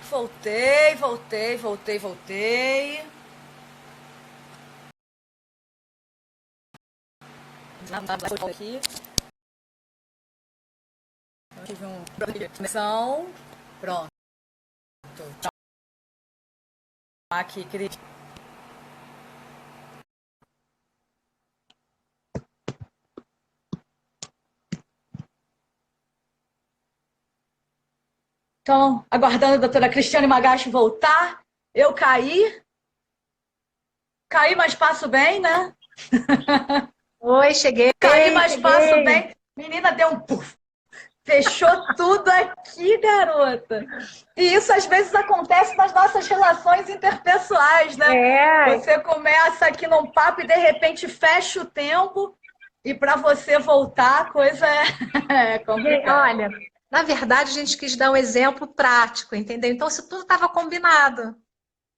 Voltei. Aqui. Eu tive um problema de conexão. Pronto. Aqui, querido. Então, aguardando a doutora Cristiane Magacho voltar, eu caí, mas passo bem, né? Oi, cheguei, Caí, mas passo cheguei. bem. Menina, deu um puff. Fechou tudo aqui, garota. E isso às vezes acontece nas nossas relações interpessoais, né? É, Você começa aqui num papo e de repente fecha o tempo e para você voltar a coisa é complicada. olha, na verdade a gente quis dar um exemplo prático, entendeu? Então, se tudo estava combinado,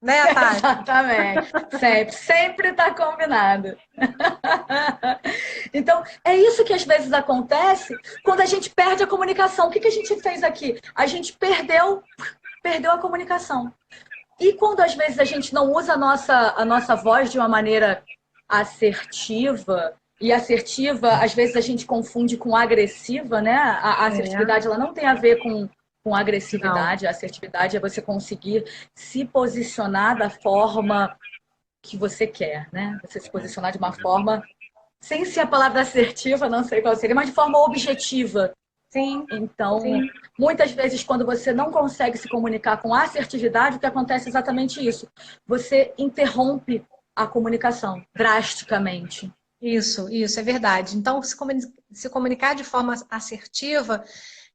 né, Tati? Exatamente. Sempre está combinado. Então, é isso que às vezes acontece quando a gente perde a comunicação. O que a gente fez aqui? A gente perdeu a comunicação. E quando às vezes a gente não usa a nossa voz de uma maneira assertiva, e assertiva, às vezes a gente confunde com agressiva, né? A É, assertividade ela não tem a ver com não. agressividade. A assertividade é você conseguir se posicionar da forma que você quer, né? Você se posicionar de uma forma, sem ser a palavra assertiva, não sei qual seria, mas de forma objetiva. Sim, Então, sim. muitas vezes, quando você não consegue se comunicar com assertividade, o que acontece é exatamente isso. Você interrompe a comunicação drasticamente. Isso é verdade. Então, se comunicar de forma assertiva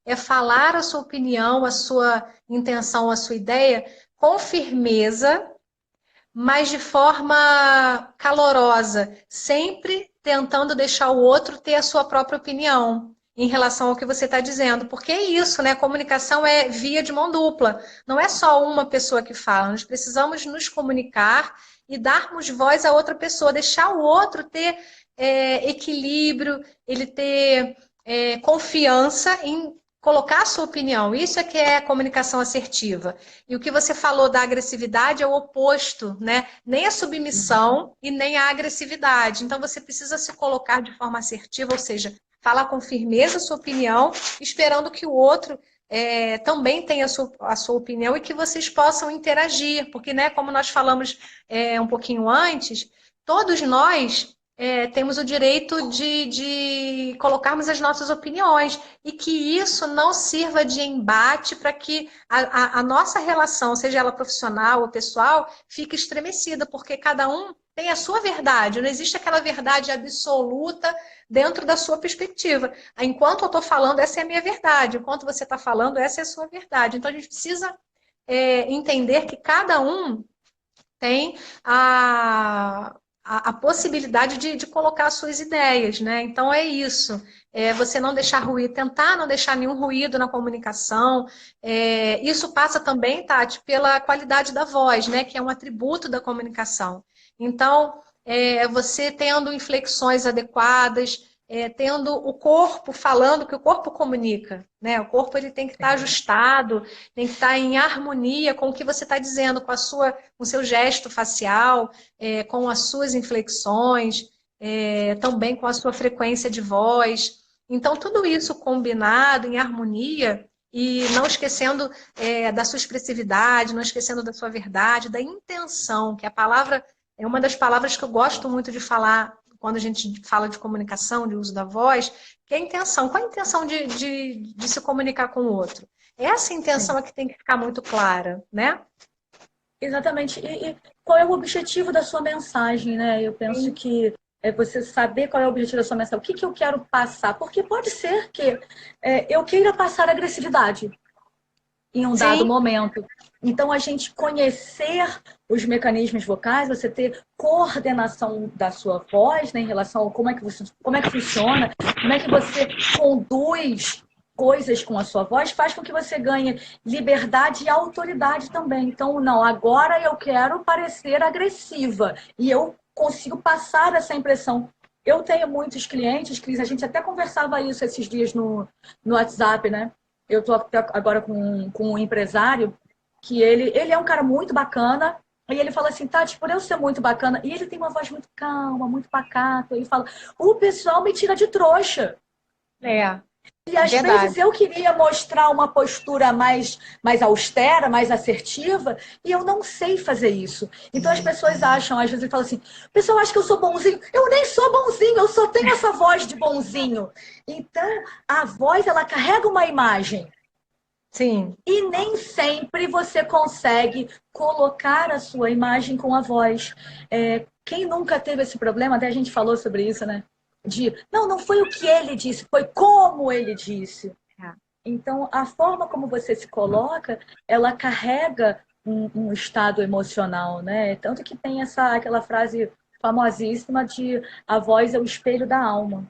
é falar a sua opinião, a sua intenção, a sua ideia com firmeza, mas de forma calorosa, sempre tentando deixar o outro ter a sua própria opinião em relação ao que você está dizendo. Porque é isso, né? Comunicação é via de mão dupla. Não é só uma pessoa que fala. Nós precisamos nos comunicar e darmos voz a outra pessoa, deixar o outro ter equilíbrio, ele ter confiança em colocar a sua opinião. Isso é que é comunicação assertiva. E o que você falou da agressividade é o oposto, né? Nem a submissão e nem a agressividade. Então você precisa se colocar de forma assertiva, ou seja, falar com firmeza a sua opinião, esperando que o outro também tenha a sua opinião e que vocês possam interagir, porque, né, como nós falamos um pouquinho antes, todos nós temos o direito de colocarmos as nossas opiniões e que isso não sirva de embate para que a nossa relação, seja ela profissional ou pessoal, fique estremecida, porque cada um tem a sua verdade, não existe aquela verdade absoluta dentro da sua perspectiva. Enquanto eu estou falando, essa é a minha verdade, enquanto você está falando, essa é a sua verdade. Então a gente precisa entender que cada um tem a possibilidade de colocar suas ideias, né? Então é isso. Você não deixar ruído, tentar não deixar nenhum ruído na comunicação. Isso passa também, Tati, pela qualidade da voz, né? Que é um atributo da comunicação. Então, você tendo inflexões adequadas, tendo o corpo falando, que o corpo comunica, né? O corpo ele tem que estar ajustado, tem que estar em harmonia com o que você está dizendo, com o seu gesto facial, com as suas inflexões, também com a sua frequência de voz. Então, tudo isso combinado, em harmonia, e não esquecendo da sua expressividade, não esquecendo da sua verdade, da intenção, que a palavra é uma das palavras que eu gosto muito de falar quando a gente fala de comunicação, de uso da voz, que é a intenção. Qual a intenção de se comunicar com o outro? Essa intenção é que tem que ficar muito clara, né? Exatamente. E qual é o objetivo da sua mensagem, né? Eu penso Sim, que é você saber qual é o objetivo da sua mensagem. O que eu quero passar? Porque pode ser que eu queira passar agressividade em um dado sim, momento. Então, a gente conhecer os mecanismos vocais, você ter coordenação da sua voz, né, em relação a como é que funciona, como é que você conduz coisas com a sua voz, faz com que você ganhe liberdade e autoridade também. Então, não, agora eu quero parecer agressiva e eu consigo passar essa impressão. Eu tenho muitos clientes, Cris, a gente até conversava isso esses dias no WhatsApp, né? Eu estou agora com um empresário que ele é um cara muito bacana, e ele fala assim, Tati, por eu ser muito bacana, e ele tem uma voz muito calma, muito pacata, ele fala, o pessoal me tira de trouxa. É, E às vezes verdade. eu queria mostrar uma postura mais austera, mais assertiva, e eu não sei fazer isso. Então as pessoas acham, às vezes, falam assim: o pessoal acha que eu sou bonzinho. Eu nem sou bonzinho, eu só tenho essa voz de bonzinho. Então a voz, ela carrega uma imagem. Sim. E nem sempre você consegue colocar a sua imagem com a voz. Quem nunca teve esse problema, até a gente falou sobre isso, né? Não foi o que ele disse, foi como ele disse. É. Então, a forma como você se coloca, ela carrega um estado emocional, né? Tanto que tem aquela frase famosíssima de a voz é o espelho da alma.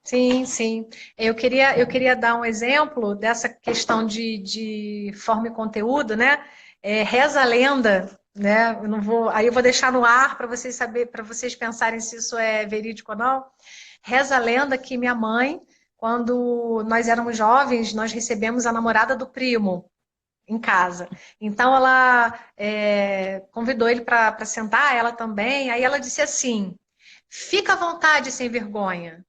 Sim, sim. Eu queria dar um exemplo dessa questão de forma e conteúdo, né? Reza a lenda, né? Eu não vou, aí eu vou deixar no ar para vocês saber, para vocês pensarem se isso é verídico ou não. Reza a lenda que minha mãe, quando nós éramos jovens, nós recebemos a namorada do primo em casa. Então ela convidou ele para sentar, ela também. Aí ela disse assim: fica à vontade, sem vergonha.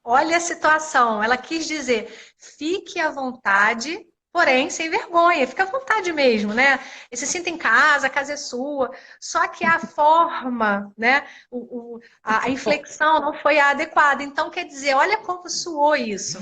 Olha a situação. Ela quis dizer, fique à vontade, porém sem vergonha. Fique à vontade mesmo, né? E se sinta em casa, a casa é sua. Só que a forma, né? A inflexão não foi a adequada. Então, quer dizer, olha como soou isso.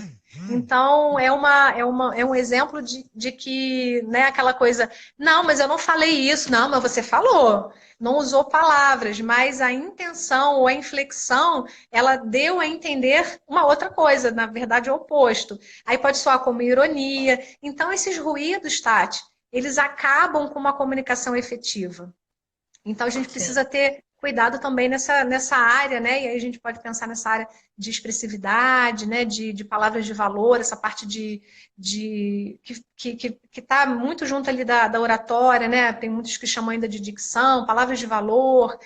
Então, é um exemplo de que, né, aquela coisa, não, mas eu não falei isso, não, mas você falou. Não usou palavras, mas a intenção ou a inflexão ela deu a entender uma outra coisa, na verdade, o oposto. Aí pode soar como ironia. Então, esses ruídos, Tati, eles acabam com uma comunicação efetiva. Então, a gente Sim. precisa ter cuidado também nessa área, né? E aí a gente pode pensar nessa área de expressividade, né? De palavras de valor, essa parte que está muito junto ali da oratória, né? Tem muitos que chamam ainda de dicção, palavras de valor,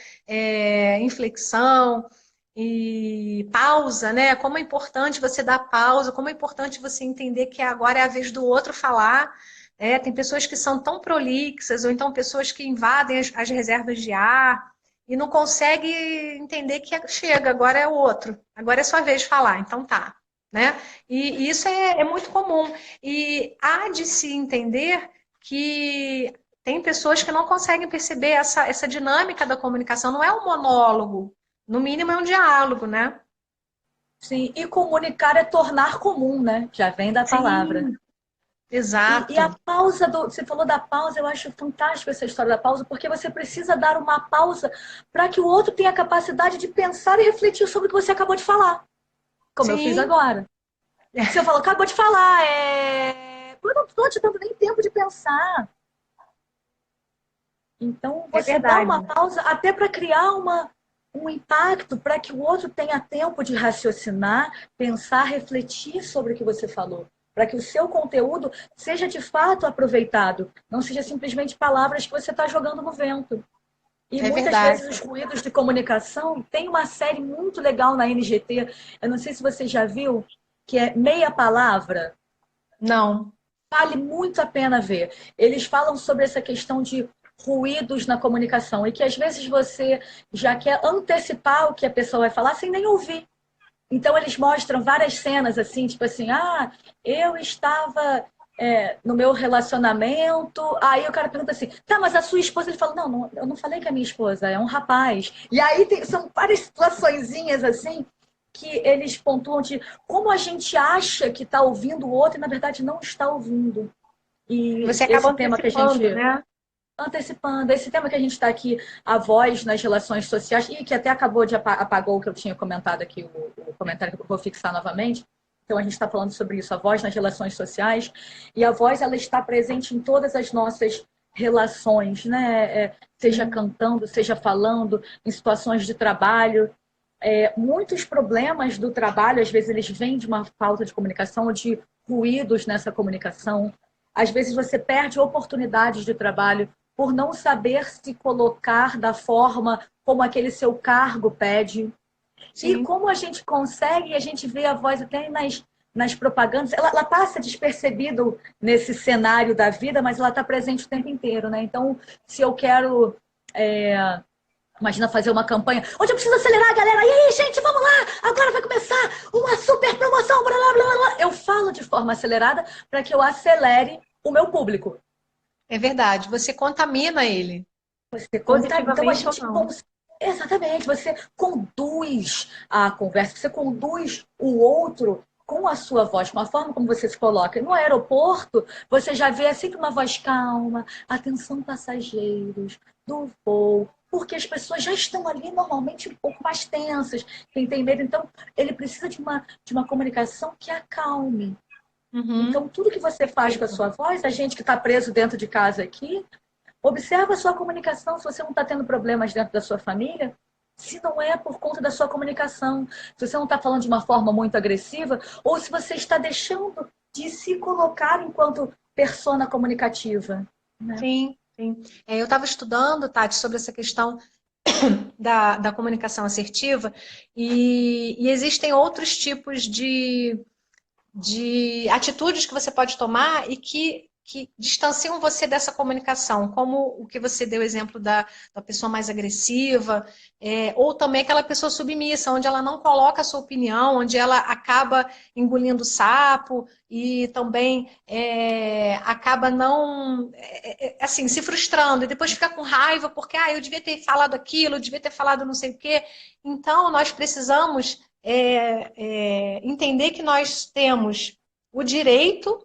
inflexão e pausa, né? Como é importante você dar pausa, como é importante você entender que agora é a vez do outro falar. Tem pessoas que são tão prolixas, ou então pessoas que invadem as reservas de ar e não conseguem entender que chega, agora é o outro, agora é sua vez de falar, então tá. Né? E isso é muito comum. E há de se entender que tem pessoas que não conseguem perceber essa dinâmica da comunicação, não é um monólogo, no mínimo é um diálogo, né? Sim, e comunicar é tornar comum, né? Já vem da palavra. Sim, E a exato. pausa você falou da pausa, eu acho fantástico essa história da pausa, porque você precisa dar uma pausa para que o outro tenha a capacidade de pensar e refletir sobre o que você acabou de falar, como eu fiz Sim, agora. Se eu falo, acabou de falar, eu não estou te dando nem tempo de pensar. Então, é você dá verdade. uma pausa até para criar um impacto, para que o outro tenha tempo de raciocinar, pensar, refletir sobre o que você falou. Para que o seu conteúdo seja de fato aproveitado, não seja simplesmente palavras que você está jogando no vento. E É muitas verdade. vezes os ruídos de comunicação, tem uma série muito legal na NGT, eu não sei se você já viu, que é Meia Palavra. Não. Vale muito a pena ver. Eles falam sobre essa questão de ruídos na comunicação e que às vezes você já quer antecipar o que a pessoa vai falar sem nem ouvir. Então eles mostram várias cenas assim, tipo assim, eu estava no meu relacionamento, aí o cara pergunta assim, tá, mas a sua esposa? Ele fala, não, eu não falei que é minha esposa, é um rapaz. E aí são várias situaçõezinhas assim que eles pontuam de como a gente acha que está ouvindo o outro e na verdade não está ouvindo. E Você acaba esse tema que a antecipando, gente né? antecipando, esse tema que a gente está aqui, a voz nas relações sociais, e que até acabou de apagou o que eu tinha comentado aqui, o comentário que eu vou fixar novamente. Então, a gente está falando sobre isso, a voz nas relações sociais. E a voz, ela está presente em todas as nossas relações, né? Seja Sim, cantando, seja falando, em situações de trabalho. Muitos problemas do trabalho, às vezes, eles vêm de uma falta de comunicação ou de ruídos nessa comunicação. Às vezes, você perde oportunidades de trabalho por não saber se colocar da forma como aquele seu cargo pede. E sim, como a gente consegue, a gente vê a voz até nas propagandas, ela passa despercebido nesse cenário da vida, mas ela está presente o tempo inteiro, né? Então, se eu quero, imagina fazer uma campanha, onde eu preciso acelerar a galera, e aí, gente, vamos lá, agora vai começar uma super promoção, blá, blá, blá, blá. Eu falo de forma acelerada para que eu acelere o meu público. É verdade, você contamina ele. Você contamina. Então, a Positivamente ou gente não. exatamente, você conduz a conversa, você conduz o outro com a sua voz, com a forma como você se coloca. No aeroporto, você já vê sempre uma voz calma, atenção passageiros, do voo, porque as pessoas já estão ali normalmente um pouco mais tensas, quem tem medo. Então, ele precisa de uma comunicação que acalme. Uhum. Então, tudo que você faz com a Perfeito. sua voz, a gente que está preso dentro de casa aqui, observa a sua comunicação, se você não está tendo problemas dentro da sua família, se não é por conta da sua comunicação, se você não está falando de uma forma muito agressiva, ou se você está deixando de se colocar enquanto persona comunicativa. Né? Sim, sim. Eu estava estudando, Tati, sobre essa questão da comunicação assertiva e existem outros tipos de atitudes que você pode tomar e que distanciam você dessa comunicação, como o que você deu exemplo da pessoa mais agressiva, ou também aquela pessoa submissa, onde ela não coloca a sua opinião, onde ela acaba engolindo sapo e também acaba não, assim, se frustrando e depois fica com raiva porque eu devia ter falado aquilo, eu devia ter falado não sei o quê. Então, nós precisamos entender que nós temos o direito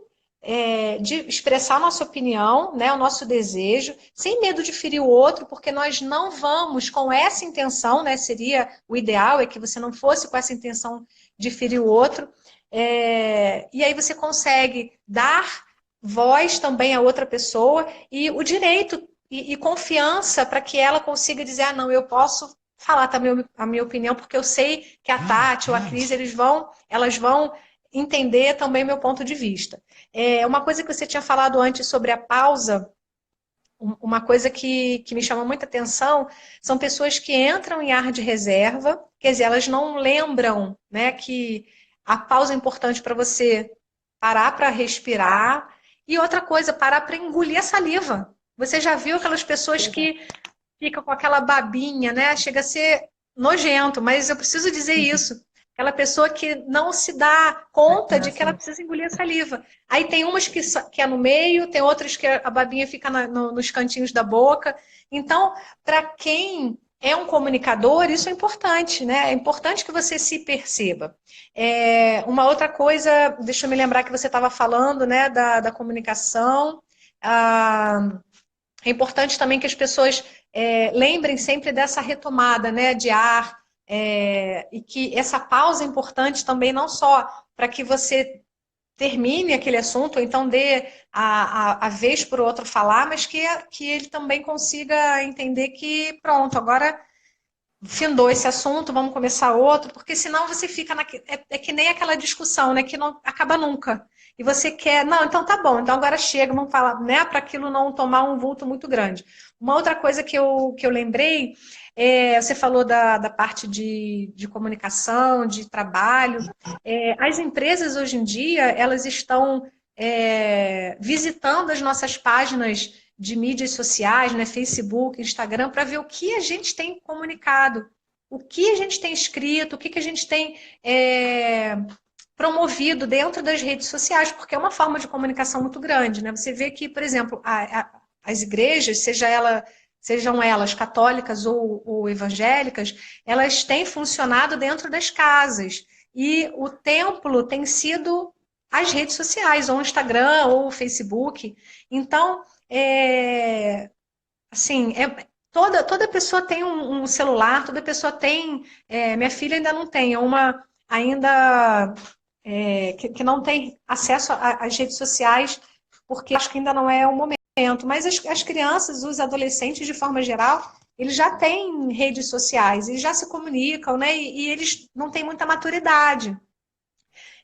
de expressar nossa opinião, né, o nosso desejo, sem medo de ferir o outro, porque nós não vamos com essa intenção, né, seria o ideal, é que você não fosse com essa intenção de ferir o outro, e aí você consegue dar voz também a outra pessoa e o direito e confiança para que ela consiga dizer, não, eu posso falar também a minha opinião, porque eu sei que a Tati ou a Cris, elas vão entender também meu ponto de vista. Uma coisa que você tinha falado antes sobre a pausa, uma coisa que me chama muita atenção, são pessoas que entram em ar de reserva, quer dizer, elas não lembram, né, que a pausa é importante para você parar para respirar, e outra coisa, parar para engolir a saliva. Você já viu aquelas pessoas que fica com aquela babinha, né? Chega a ser nojento, mas eu preciso dizer isso. Aquela pessoa que não se dá conta de que ela precisa engolir a saliva. Aí tem umas que é no meio, tem outras que a babinha fica nos cantinhos da boca. Então, para quem é um comunicador, isso é importante, né? É importante que você se perceba. Uma outra coisa, deixa eu me lembrar que você estava falando, né, da comunicação. É importante também que as pessoas lembrem sempre dessa retomada, né, de ar, e que essa pausa é importante também não só para que você termine aquele assunto, ou então dê a vez para o outro falar, mas que ele também consiga entender que, pronto, agora findou esse assunto, vamos começar outro, porque senão você fica é que nem aquela discussão, né, que não acaba nunca. E você quer, não, então tá bom, então agora chega, vamos falar, né, para aquilo não tomar um vulto muito grande. Uma outra coisa que eu lembrei, você falou da parte de comunicação, de trabalho. As empresas hoje em dia, elas estão visitando as nossas páginas de mídias sociais, né, Facebook, Instagram, para ver o que a gente tem comunicado, o que a gente tem escrito, o que a gente tem promovido dentro das redes sociais, porque é uma forma de comunicação muito grande. Né? Você vê que, por exemplo, as igrejas, sejam elas católicas ou evangélicas, elas têm funcionado dentro das casas. E o templo tem sido as redes sociais, ou o Instagram, ou o Facebook. Então, assim, toda pessoa tem um celular, toda pessoa tem. Minha filha ainda não tem, é uma ainda que não tem acesso às redes sociais, porque acho que ainda não é o momento. Mas as crianças, os adolescentes, de forma geral, eles já têm redes sociais, eles já se comunicam, né? E eles não têm muita maturidade.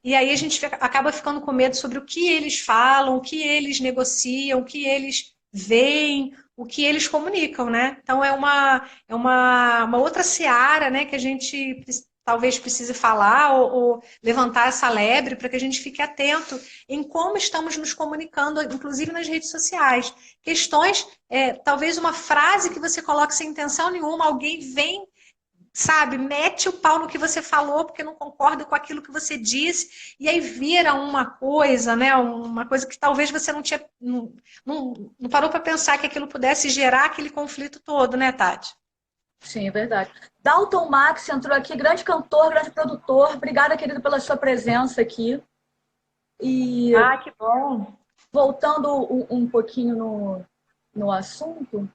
E aí a gente acaba ficando com medo sobre o que eles falam, o que eles negociam, o que eles veem, o que eles comunicam, né? Então é uma outra seara, né, que a gente talvez precise falar ou levantar essa lebre para que a gente fique atento em como estamos nos comunicando, inclusive nas redes sociais. Questões, talvez uma frase que você coloque sem intenção nenhuma, alguém vem, sabe, mete o pau no que você falou porque não concorda com aquilo que você disse, e aí vira uma coisa, né? Uma coisa que talvez você não parou para pensar que aquilo pudesse gerar aquele conflito todo, né, Tati? Sim, é verdade. Dalton Max entrou aqui, grande cantor, grande produtor. Obrigada, querido, pela sua presença aqui. E Ah, que bom. voltando um pouquinho no assunto,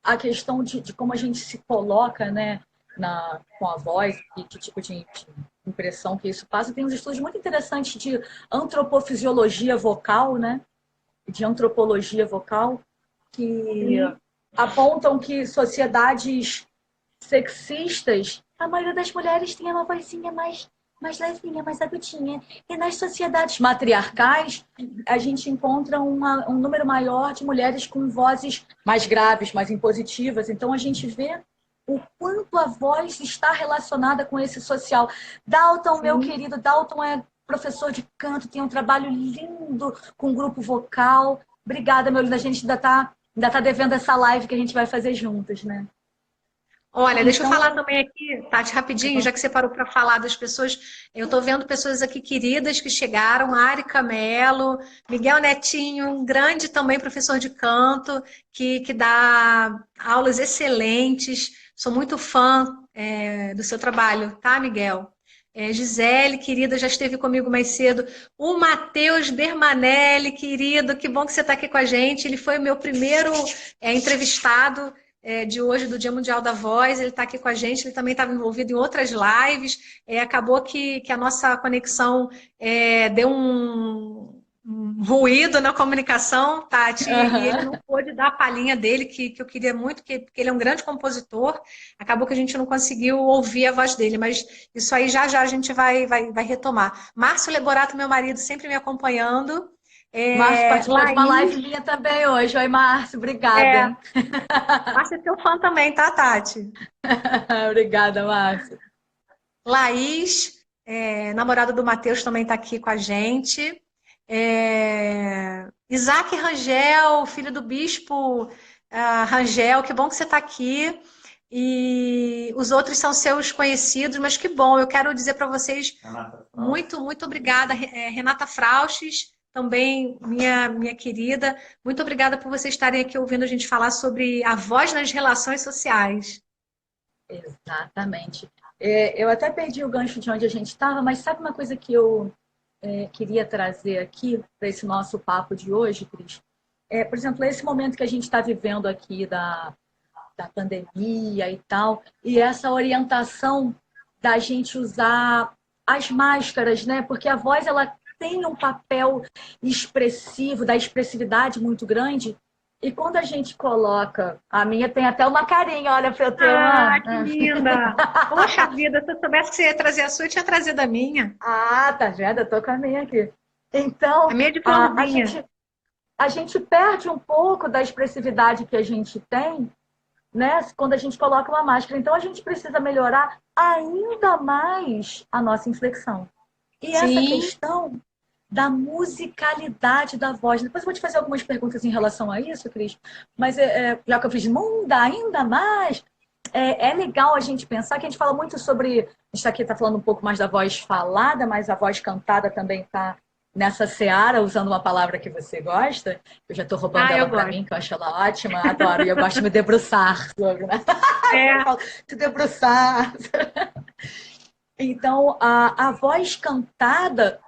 a questão de como a gente se coloca, né, com a voz e que tipo de impressão que isso passa. Tem uns estudos muito interessantes de antropofisiologia vocal, né, de antropologia vocal, que apontam que sociedades sexistas, a maioria das mulheres tem uma vozinha mais levinha, mais agudinha. E nas sociedades matriarcais, a gente encontra um número maior de mulheres com vozes mais graves, mais impositivas. Então, a gente vê o quanto a voz está relacionada com esse social. Dalton, meu querido, Dalton é professor de canto, tem um trabalho lindo com grupo vocal. Obrigada, meu lindo. A gente ainda tá devendo essa live que a gente vai fazer juntas, né? Olha, deixa eu falar também aqui, Tati, rapidinho, já que você parou para falar das pessoas. Eu estou vendo pessoas aqui queridas que chegaram, Ari Camelo, Miguel Netinho, um grande também professor de canto, que dá aulas excelentes. Sou muito fã, do seu trabalho, tá, Miguel? Gisele, querida, já esteve comigo mais cedo. O Matheus Bermanelli, querido, que bom que você está aqui com a gente. Ele foi o meu primeiro entrevistado de hoje, do Dia Mundial da Voz. Ele está aqui com a gente, ele também estava envolvido em outras lives. Acabou que a nossa conexão deu um ruído na comunicação, Tati, e ele não pôde dar a palhinha dele, que eu queria muito, porque ele é um grande compositor. Acabou que a gente não conseguiu ouvir a voz dele, mas isso aí já a gente vai retomar. Márcio Leborato, meu marido, sempre me acompanhando. Márcio participou de uma live minha também hoje. Oi, Márcio, obrigada. Márcio é seu fã também, tá, Tati? Obrigada, Márcio. Laís, namorada do Matheus, também está aqui com a gente. Isaac Rangel, filho do bispo Rangel, que bom que você está aqui. E os outros são seus conhecidos, mas que bom. Eu quero dizer para vocês muito, muito obrigada. Renata Frauches, também minha querida. Muito obrigada por vocês estarem aqui ouvindo a gente falar sobre a voz nas relações sociais. Exatamente. Eu até perdi o gancho de onde a gente estava, mas sabe uma coisa que eu queria trazer aqui para esse nosso papo de hoje, Cris? Por exemplo, esse momento que a gente está vivendo aqui da pandemia e tal, e essa orientação da gente usar as máscaras, né? Porque a voz, ela tem um papel expressivo, da expressividade muito grande, e quando a gente coloca, a minha tem até uma carinha, olha para eu ter uma... que linda! Poxa vida, se eu soubesse que você ia trazer a sua, eu tinha trazido a minha. Ah, tá vendo? Eu tô com a minha aqui. Então, a minha é de a gente perde um pouco da expressividade que a gente tem, né, quando a gente coloca uma máscara. Então, a gente precisa melhorar ainda mais a nossa inflexão. E essa questão da musicalidade da voz. Depois eu vou te fazer algumas perguntas em relação a isso, Cris. Mas já que eu fiz muda ainda mais, é legal a gente pensar que a gente fala muito sobre... A gente está falando um pouco mais da voz falada, mas a voz cantada também está nessa seara, usando uma palavra que você gosta. Eu já estou roubando ela para mim, que eu acho ela ótima, adoro. E eu gosto de me debruçar sobre, né? Eu falo, te debruçar. Então, a voz cantada,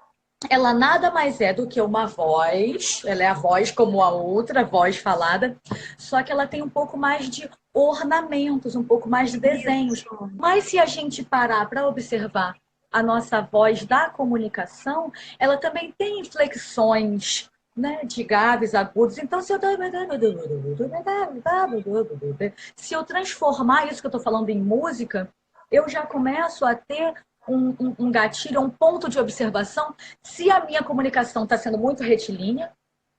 ela nada mais é do que uma voz, ela é a voz como a outra, voz falada, só que ela tem um pouco mais de ornamentos, um pouco mais de desenhos. Mas se a gente parar para observar a nossa voz da comunicação, ela também tem inflexões, né, de graves, agudos. Então, se eu transformar isso que eu estou falando em música, eu já começo a ter um gatilho, um ponto de observação. Se a minha comunicação está sendo muito retilínea,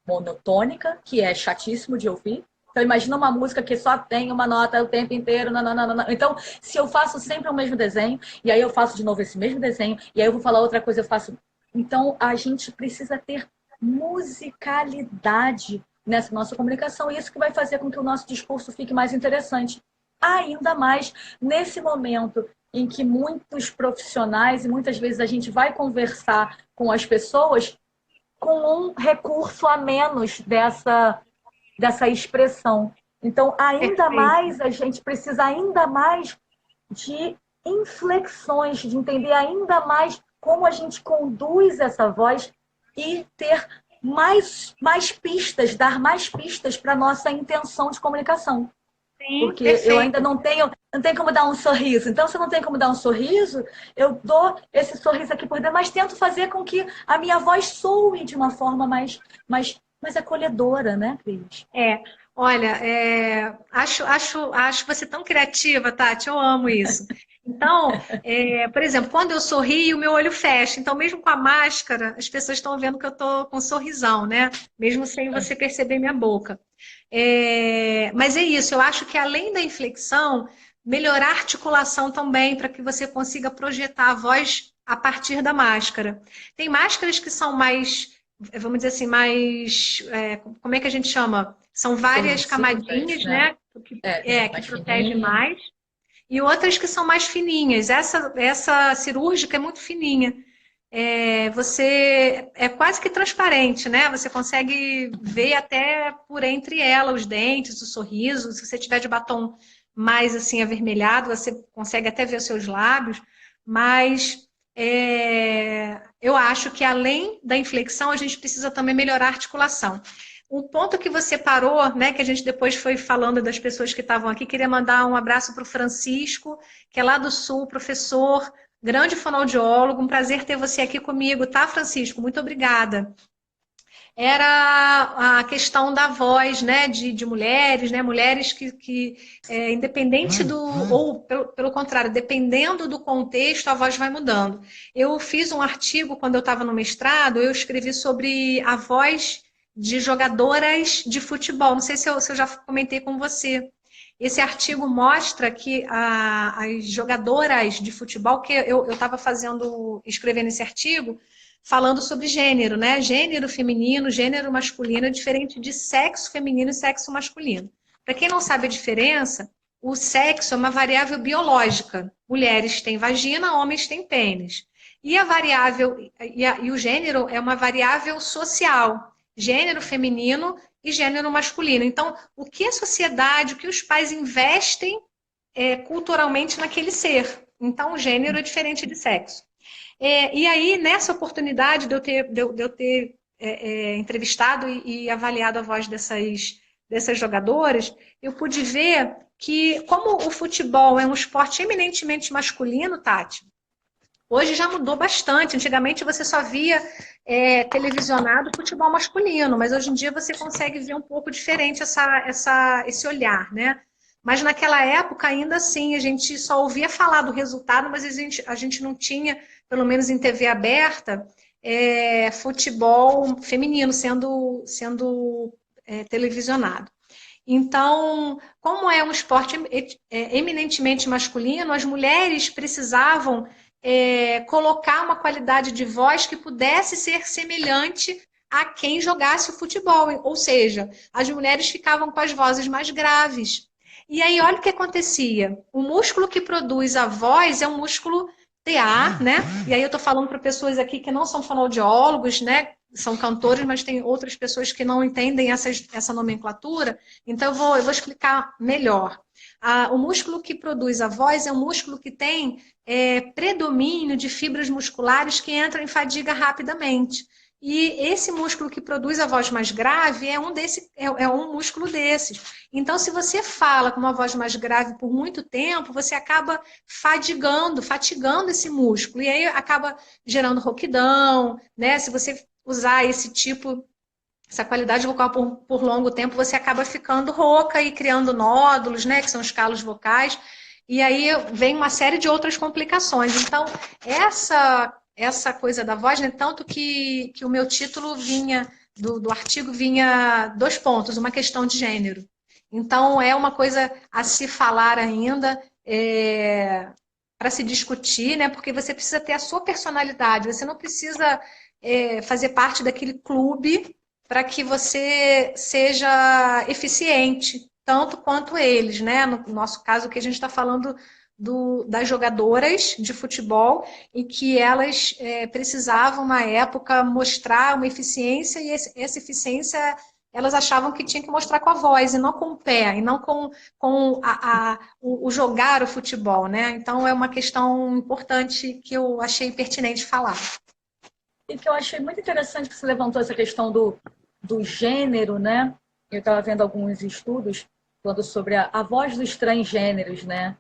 monotônica, que é chatíssimo de ouvir, Então, imagina uma música que só tem uma nota o tempo inteiro. Nananana. Então, se eu faço sempre o mesmo desenho, e aí eu faço de novo esse mesmo desenho, e aí eu vou falar outra coisa, eu faço. Então, a gente precisa ter musicalidade nessa nossa comunicação. Isso que vai fazer com que o nosso discurso fique mais interessante. Ainda mais nesse momento em que muitos profissionais, e muitas vezes a gente vai conversar com as pessoas com um recurso a menos dessa expressão. Então, ainda mais, a gente precisa ainda mais de inflexões, de entender ainda mais como a gente conduz essa voz e ter mais pistas, dar mais pistas para a nossa intenção de comunicação. Sim, porque perfeito. eu ainda não tenho como dar um sorriso. Então, se eu não tenho como dar um sorriso, eu dou esse sorriso aqui por dentro, mas tento fazer com que a minha voz soe de uma forma mais acolhedora, né, Cris? Olha, acho você tão criativa, Tati, eu amo isso. Então, por exemplo, quando eu sorrio, o meu olho fecha. Então, mesmo com a máscara, as pessoas estão vendo que eu estou com um sorrisão, né? Mesmo sem você perceber minha boca. Mas é isso, eu acho que além da inflexão, melhorar a articulação também, para que você consiga projetar a voz a partir da máscara. Tem máscaras que são mais, vamos dizer assim, como é que a gente chama? São várias camadinhas, né? Que protege mais. E outras que são mais fininhas. Essa cirúrgica é muito fininha. Você é quase que transparente, né? Você consegue ver até por entre ela os dentes, o sorriso. Se você tiver de batom mais assim avermelhado, você consegue até ver os seus lábios. Mas eu acho que além da inflexão, a gente precisa também melhorar a articulação. O ponto que você parou, né, que a gente depois foi falando das pessoas que estavam aqui, queria mandar um abraço para o Francisco, que é lá do Sul, professor, grande fonoaudiólogo, um prazer ter você aqui comigo, tá, Francisco? Muito obrigada. Era a questão da voz, né, de mulheres, né, mulheres que independente ou pelo contrário, dependendo do contexto, a voz vai mudando. Eu fiz um artigo, quando eu estava no mestrado, eu escrevi sobre a voz de jogadoras de futebol. Não sei se eu já comentei com você. Esse artigo mostra que as jogadoras de futebol, que eu estava escrevendo esse artigo, falando sobre gênero, né? Gênero feminino, gênero masculino, é diferente de sexo feminino e sexo masculino. Para quem não sabe a diferença, o sexo é uma variável biológica. Mulheres têm vagina, homens têm pênis. E a variável e o gênero é uma variável social. Gênero feminino e gênero masculino. Então, o que a sociedade, o que os pais investem culturalmente naquele ser. Então, o gênero é diferente de sexo. E aí, nessa oportunidade de eu ter entrevistado e avaliado a voz dessas jogadoras, eu pude ver que, como o futebol é um esporte eminentemente masculino, Tati, hoje já mudou bastante. Antigamente você só via televisionado futebol masculino, mas hoje em dia você consegue ver um pouco diferente esse olhar, né? Mas naquela época, ainda assim, a gente só ouvia falar do resultado, mas a gente não tinha, pelo menos em TV aberta, futebol feminino sendo televisionado. Então, como é um esporte eminentemente masculino, as mulheres precisavam colocar uma qualidade de voz que pudesse ser semelhante a quem jogasse o futebol. Ou seja, as mulheres ficavam com as vozes mais graves. E aí, olha o que acontecia. O músculo que produz a voz é um músculo TA, né? E aí eu estou falando para pessoas aqui que não são fonoaudiólogos, né? São cantores, mas tem outras pessoas que não entendem essa nomenclatura. Então, eu vou explicar melhor. O músculo que produz a voz é um músculo que tem predomínio de fibras musculares que entram em fadiga rapidamente. E esse músculo que produz a voz mais grave é um músculo desses. Então, se você fala com uma voz mais grave por muito tempo, você acaba fatigando esse músculo. E aí acaba gerando rouquidão, né? Se você usar essa qualidade vocal por longo tempo, você acaba ficando rouca e criando nódulos, né? Que são os calos vocais. E aí vem uma série de outras complicações. Então, essa coisa da voz, né? Tanto que o meu título vinha, do artigo vinha 2 pontos, uma questão de gênero. Então, é uma coisa a se falar ainda, para se discutir, né? Porque você precisa ter a sua personalidade, você não precisa fazer parte daquele clube para que você seja eficiente, tanto quanto eles, né? No nosso caso, que a gente está falando das jogadoras de futebol e que elas precisavam, na época, mostrar uma eficiência e essa eficiência elas achavam que tinha que mostrar com a voz e não com o pé, e não com o jogar o futebol, né? Então é uma questão importante que eu achei pertinente falar. E que eu achei muito interessante que você levantou essa questão do gênero, né? Eu estava vendo alguns estudos falando sobre a voz dos transgêneros, né?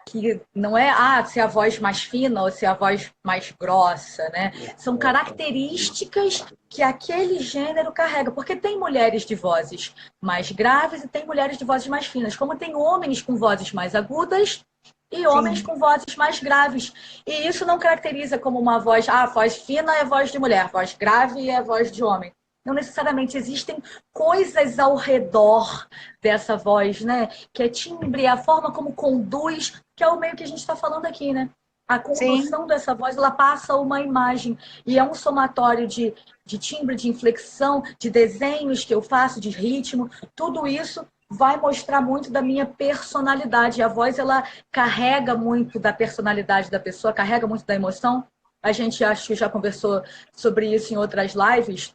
Que não é se é a voz mais fina ou se é a voz mais grossa, né? São características que aquele gênero carrega, porque tem mulheres de vozes mais graves e tem mulheres de vozes mais finas, como tem homens com vozes mais agudas e homens Sim. com vozes mais graves. E isso não caracteriza como uma voz, voz fina é voz de mulher, voz grave é voz de homem. Não necessariamente, existem coisas ao redor dessa voz, né? Que é timbre, a forma como conduz, que é o meio que a gente está falando aqui, né? A condução Sim. dessa voz, ela passa uma imagem. E é um somatório de timbre, de inflexão, de desenhos que eu faço, de ritmo. Tudo isso vai mostrar muito da minha personalidade. A voz, ela carrega muito da personalidade da pessoa, carrega muito da emoção. A gente, acho que já conversou sobre isso em outras lives.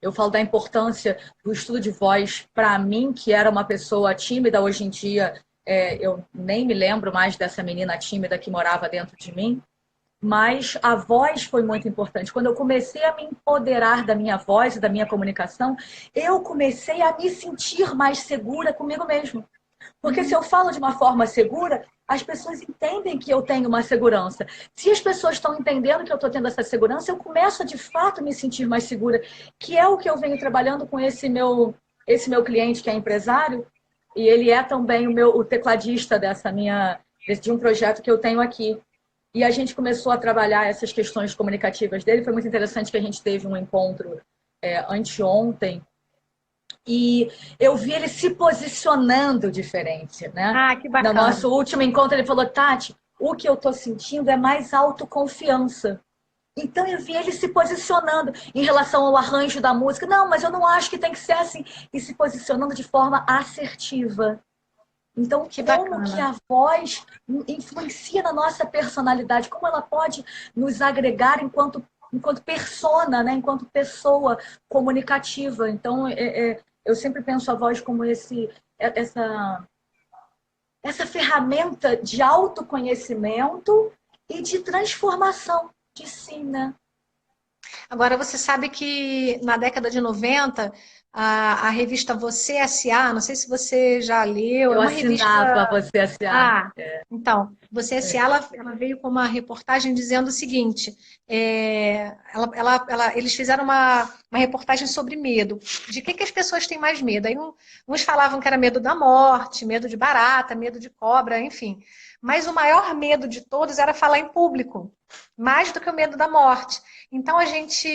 Eu falo da importância do estudo de voz para mim, que era uma pessoa tímida. Hoje em dia, eu nem me lembro mais dessa menina tímida que morava dentro de mim, mas a voz foi muito importante. Quando eu comecei a me empoderar da minha voz e da minha comunicação, eu comecei a me sentir mais segura comigo mesma. Porque se eu falo de uma forma segura, as pessoas entendem que eu tenho uma segurança. Se as pessoas estão entendendo que eu estou tendo essa segurança, eu começo a, de fato, me sentir mais segura, que é o que eu venho trabalhando com esse meu cliente que é empresário, e ele é também o tecladista de um projeto que eu tenho aqui. E a gente começou a trabalhar essas questões comunicativas dele. Foi muito interessante que a gente teve um encontro anteontem, e eu vi ele se posicionando diferente, né? Ah, que No bacana. nosso último encontro, ele falou: Tati, o que eu estou sentindo é mais autoconfiança. Então eu vi ele se posicionando em relação ao arranjo da música. Não, mas eu não acho que tem que ser assim. E se posicionando de forma assertiva. Então, Que como que bacana. a voz influencia na nossa personalidade? Como ela pode nos agregar enquanto persona, né? Enquanto pessoa comunicativa? Então, eu sempre penso a voz como essa ferramenta de autoconhecimento e de transformação de si, né? Agora, você sabe que na década de 90, a revista Você S.A., não sei se você já leu, é Eu uma assinava revista. você assim. Ah, então, Você S.A., ela veio com uma reportagem dizendo o seguinte: eles fizeram uma reportagem sobre medo. De que as pessoas têm mais medo? Aí uns falavam que era medo da morte, medo de barata, medo de cobra, enfim. Mas o maior medo de todos era falar em público, mais do que o medo da morte. Então a gente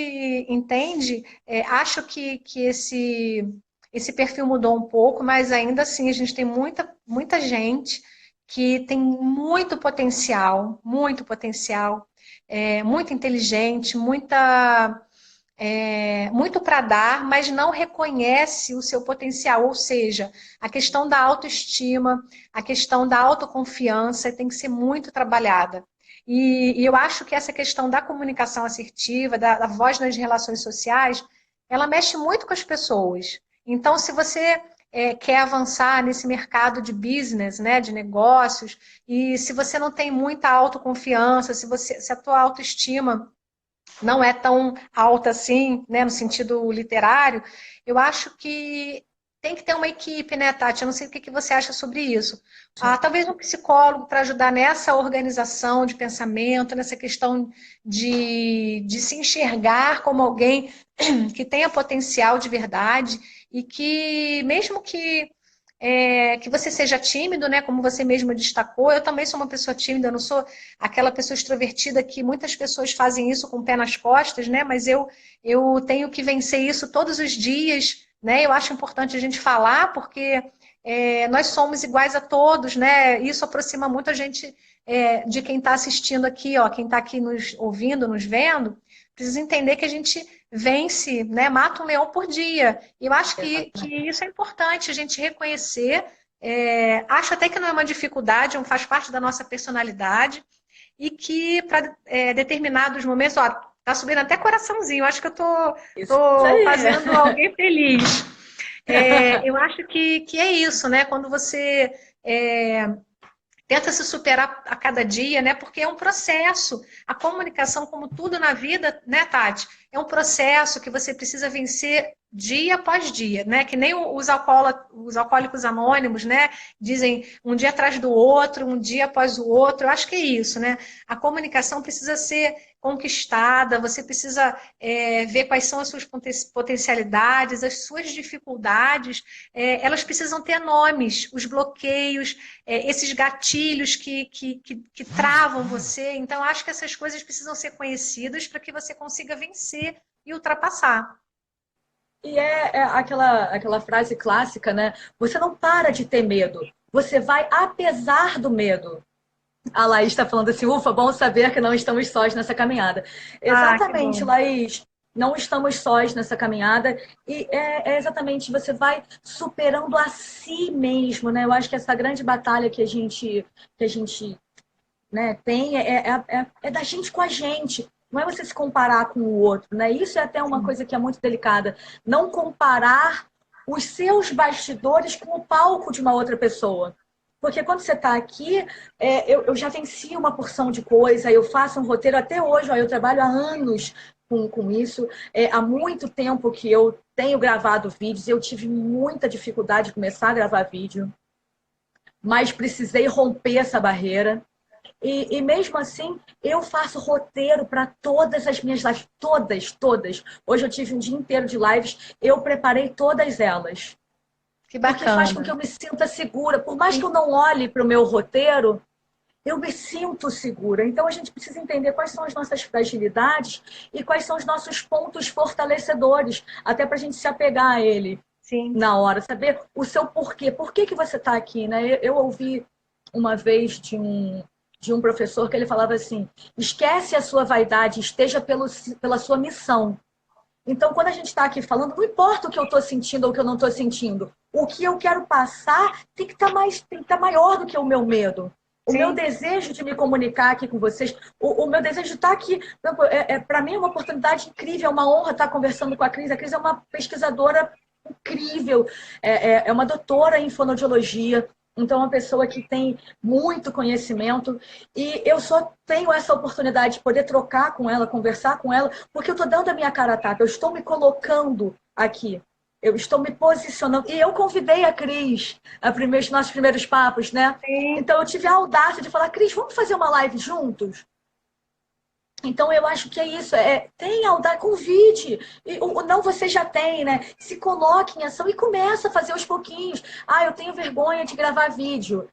entende, acho que esse perfil mudou um pouco, mas ainda assim a gente tem muita gente que tem muito potencial, muito inteligente, muito para dar, mas não reconhece o seu potencial. Ou seja, a questão da autoestima, a questão da autoconfiança tem que ser muito trabalhada. E eu acho que essa questão da comunicação assertiva, da voz nas relações sociais, ela mexe muito com as pessoas. Então, se você quer avançar nesse mercado de business, né, de negócios, e se você não tem muita autoconfiança, se a tua autoestima não é tão alta assim, né, no sentido literário, eu acho que tem que ter uma equipe, né, Tati? Eu não sei o que você acha sobre isso. Talvez um psicólogo para ajudar nessa organização de pensamento, nessa questão de se enxergar como alguém que tenha potencial de verdade e que, mesmo que que você seja tímido, né? Como você mesma destacou. Eu também sou uma pessoa tímida, eu não sou aquela pessoa extrovertida que muitas pessoas fazem isso com o pé nas costas, né? Mas eu tenho que vencer isso todos os dias, né? Eu acho importante a gente falar, porque nós somos iguais a todos, né? Isso aproxima muito a gente de quem está assistindo aqui, ó, quem está aqui nos ouvindo, nos vendo, precisa entender que a gente vence, né? Mata um leão por dia. E eu acho que isso é importante, a gente reconhecer. Acho até que não é uma dificuldade, faz parte da nossa personalidade, e que para determinados momentos, ó, tá subindo até coraçãozinho, acho que eu Isso tô aí. fazendo alguém feliz. Eu acho que é isso, né? Quando você tenta se superar a cada dia, né? Porque é um processo. A comunicação, como tudo na vida, né, Tati? É um processo que você precisa vencer dia após dia, né? Que nem os alcoólicos anônimos, né? Dizem um dia atrás do outro, um dia após o outro. Eu acho que é isso, né? A comunicação precisa ser conquistada, você precisa ver quais são as suas potencialidades, as suas dificuldades, elas precisam ter nomes, os bloqueios, esses gatilhos que travam você. Então, acho que essas coisas precisam ser conhecidas para que você consiga vencer e ultrapassar. E é aquela frase clássica, né? Você não para de ter medo, você vai apesar do medo. A Laís está falando assim, ufa, bom saber que não estamos sós nessa caminhada. Ah, que Exatamente, bom. Laís, não estamos sós nessa caminhada e exatamente, você vai superando a si mesmo, né? Eu acho que essa grande batalha que a gente né, tem é da gente com a gente. Não é você se comparar com o outro, né? Isso é até uma Sim. coisa que é muito delicada. Não comparar os seus bastidores com o palco de uma outra pessoa. Porque quando você está aqui, eu já venci uma porção de coisa, eu faço um roteiro até hoje, ó, eu trabalho há anos com isso. Há muito tempo que eu tenho gravado vídeos, eu tive muita dificuldade de começar a gravar vídeo, mas precisei romper essa barreira. E mesmo assim, eu faço roteiro para todas as minhas lives, todas, todas. Hoje eu tive um dia inteiro de lives, eu preparei todas elas. Que Porque faz com que bacana. eu me sinta segura. Por mais que Sim, eu não olhe para o meu roteiro, eu me sinto segura. Então a gente precisa entender quais são as nossas fragilidades e quais são os nossos pontos fortalecedores, até para a gente se apegar a ele sim. na hora, saber o seu porquê. Por que você está aqui, né? Eu ouvi uma vez de um professor que ele falava assim: esquece a sua vaidade, esteja pela sua missão. Então, quando a gente está aqui falando, não importa o que eu estou sentindo ou o que eu não estou sentindo, o que eu quero passar tem que estar maior do que o meu medo. O meu Sim. desejo de me comunicar aqui com vocês, o meu desejo de estar aqui, para mim é uma oportunidade incrível, é uma honra estar conversando com a Cris. A Cris é uma pesquisadora incrível, é uma doutora em fonoaudiologia, então, uma pessoa que tem muito conhecimento e eu só tenho essa oportunidade de poder trocar com ela, conversar com ela, porque eu estou dando a minha cara a tapa, eu estou me colocando aqui, eu estou me posicionando. E eu convidei a Cris a os nossos primeiros papos, né? Sim. Então, eu tive a audácia de falar: Cris, vamos fazer uma live juntos? Então, eu acho que é isso, tem audácia, convide. E o não você já tem, né? Se coloque em ação e começa a fazer aos pouquinhos. Ah, eu tenho vergonha de gravar vídeo.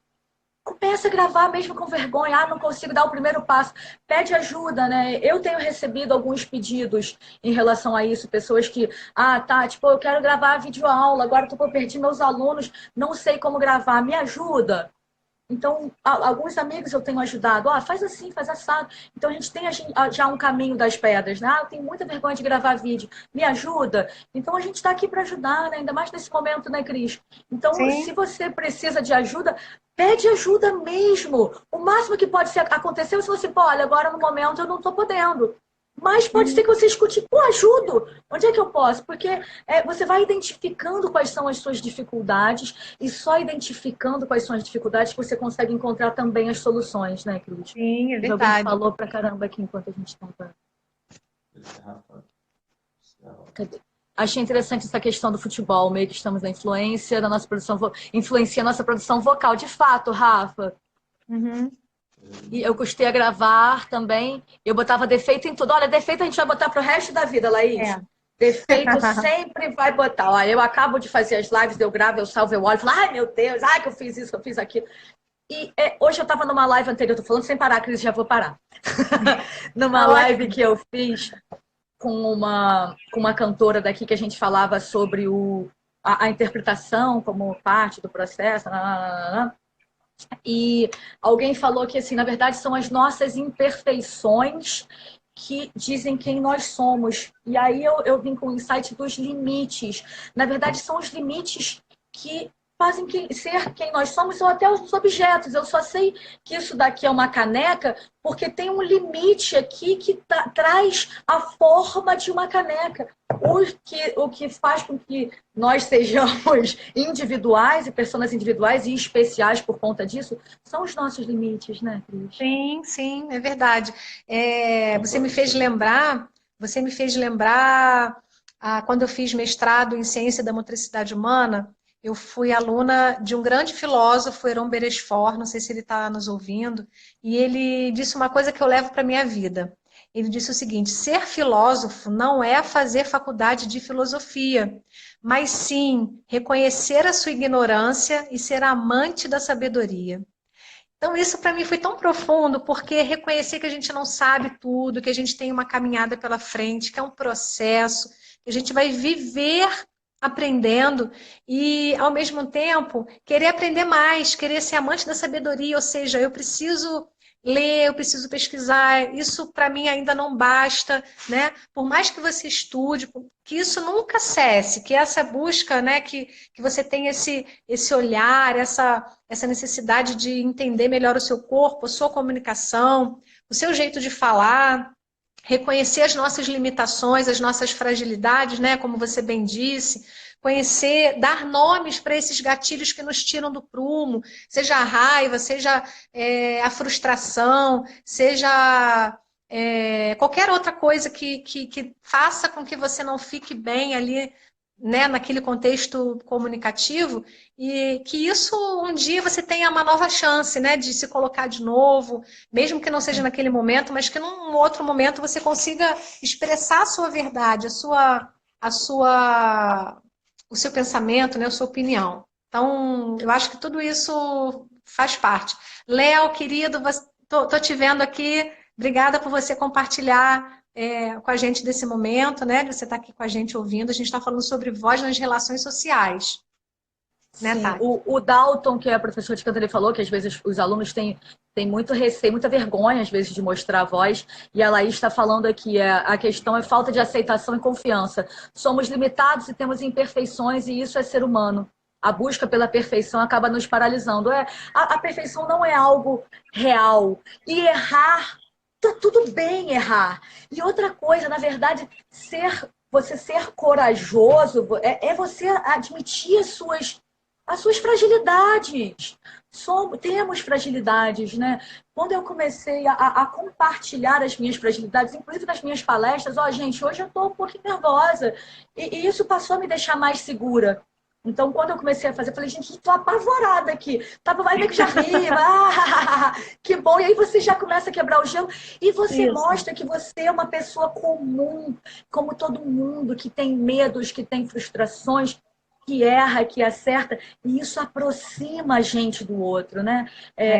Começa a gravar mesmo com vergonha. Ah, não consigo dar o primeiro passo. Pede ajuda, né? Eu tenho recebido alguns pedidos em relação a isso. Pessoas que, tá, tipo, eu quero gravar videoaula, agora eu perdi meus alunos, não sei como gravar, me ajuda. Então, alguns amigos eu tenho ajudado. Faz assim, faz assado. Então, a gente tem já um caminho das pedras, né? Eu tenho muita vergonha de gravar vídeo. Me ajuda? Então, a gente está aqui para ajudar, né? Ainda mais nesse momento, né, Cris? Então, se Sim. você precisa de ajuda, pede ajuda mesmo. O máximo que pode acontecer é se você, pô, olha, agora no momento eu não estou podendo. Mas pode ser que você escute, pô, ajudo. Onde é que eu posso? Porque você vai identificando quais são as suas dificuldades e só identificando quais são as dificuldades que você consegue encontrar também as soluções, né, Cris? Sim, é Mas alguém verdade. falou pra caramba aqui enquanto a gente estava. Cadê? Achei interessante essa questão do futebol, meio que estamos na influência da nossa produção, influencia a nossa produção vocal. De fato, Rafa, Uhum. e eu custei a gravar também. Eu botava defeito em tudo. Olha, defeito a gente vai botar pro resto da vida, Laís. Defeito sempre vai botar. Ó, eu acabo de fazer as lives, eu gravo, eu salvo, eu olho, falo, ai meu Deus, ai que eu fiz isso, que eu fiz aquilo. E hoje eu estava numa live anterior, tô falando sem parar, Cris, já vou parar. Numa live que eu fiz com uma cantora daqui que a gente falava sobre a interpretação como parte do processo. Nananana. E alguém falou que, assim, na verdade, são as nossas imperfeições que dizem quem nós somos. E aí eu vim com o insight dos limites. Na verdade, são os limites que fazem ser quem nós somos, ou até os objetos. Eu só sei que isso daqui é uma caneca porque tem um limite aqui que traz a forma de uma caneca. O que faz com que nós sejamos individuais e pessoas individuais e especiais por conta disso são os nossos limites, né, Cris? Sim, sim, é verdade. Você me fez lembrar, quando eu fiz mestrado em Ciência da Motricidade Humana, eu fui aluna de um grande filósofo, Heron Beresford, não sei se ele está nos ouvindo, e ele disse uma coisa que eu levo para a minha vida. Ele disse o seguinte: ser filósofo não é fazer faculdade de filosofia, mas sim reconhecer a sua ignorância e ser amante da sabedoria. Então, isso para mim foi tão profundo, porque reconhecer que a gente não sabe tudo, que a gente tem uma caminhada pela frente, que é um processo, que a gente vai viver aprendendo e, ao mesmo tempo, querer aprender mais, querer ser amante da sabedoria, ou seja, eu preciso ler, eu preciso pesquisar, isso para mim ainda não basta, né? Por mais que você estude, que isso nunca cesse, que essa busca, né, que você tenha esse olhar, essa necessidade de entender melhor o seu corpo, a sua comunicação, o seu jeito de falar, reconhecer as nossas limitações, as nossas fragilidades, né, como você bem disse, conhecer, dar nomes para esses gatilhos que nos tiram do prumo, seja a raiva, seja a frustração, seja qualquer outra coisa que faça com que você não fique bem ali, né, naquele contexto comunicativo, e que isso um dia você tenha uma nova chance, né, de se colocar de novo, mesmo que não seja naquele momento, mas que num outro momento você consiga expressar a sua verdade, o seu pensamento, né, a sua opinião. Então, eu acho que tudo isso faz parte. Léo, querido, tô te vendo aqui. Obrigada por você compartilhar com a gente desse momento, né? Você está aqui com a gente ouvindo. A gente está falando sobre voz nas relações sociais. Né, Sim, Tati? o Dalton, que é professor de canto, ele falou que às vezes os alunos têm muito receio, muita vergonha, às vezes, de mostrar a voz. E a Laís está falando aqui, a questão é falta de aceitação e confiança. Somos limitados e temos imperfeições, e isso é ser humano. A busca pela perfeição acaba nos paralisando. A perfeição não é algo real. E errar, tá tudo bem errar. E outra coisa, na verdade, você ser corajoso é você admitir as suas fragilidades. Temos fragilidades, né? Quando eu comecei a compartilhar as minhas fragilidades, inclusive nas minhas palestras, gente, hoje eu estou um pouquinho nervosa. E isso passou a me deixar mais segura. Então, quando eu comecei a fazer, eu falei, gente, estou apavorada aqui. Vai ver que já ri, que bom. E aí você já começa a quebrar o gelo e você mostra que você é uma pessoa comum, como todo mundo, que tem medos, que tem frustrações, que erra, que acerta, e isso aproxima a gente do outro, né?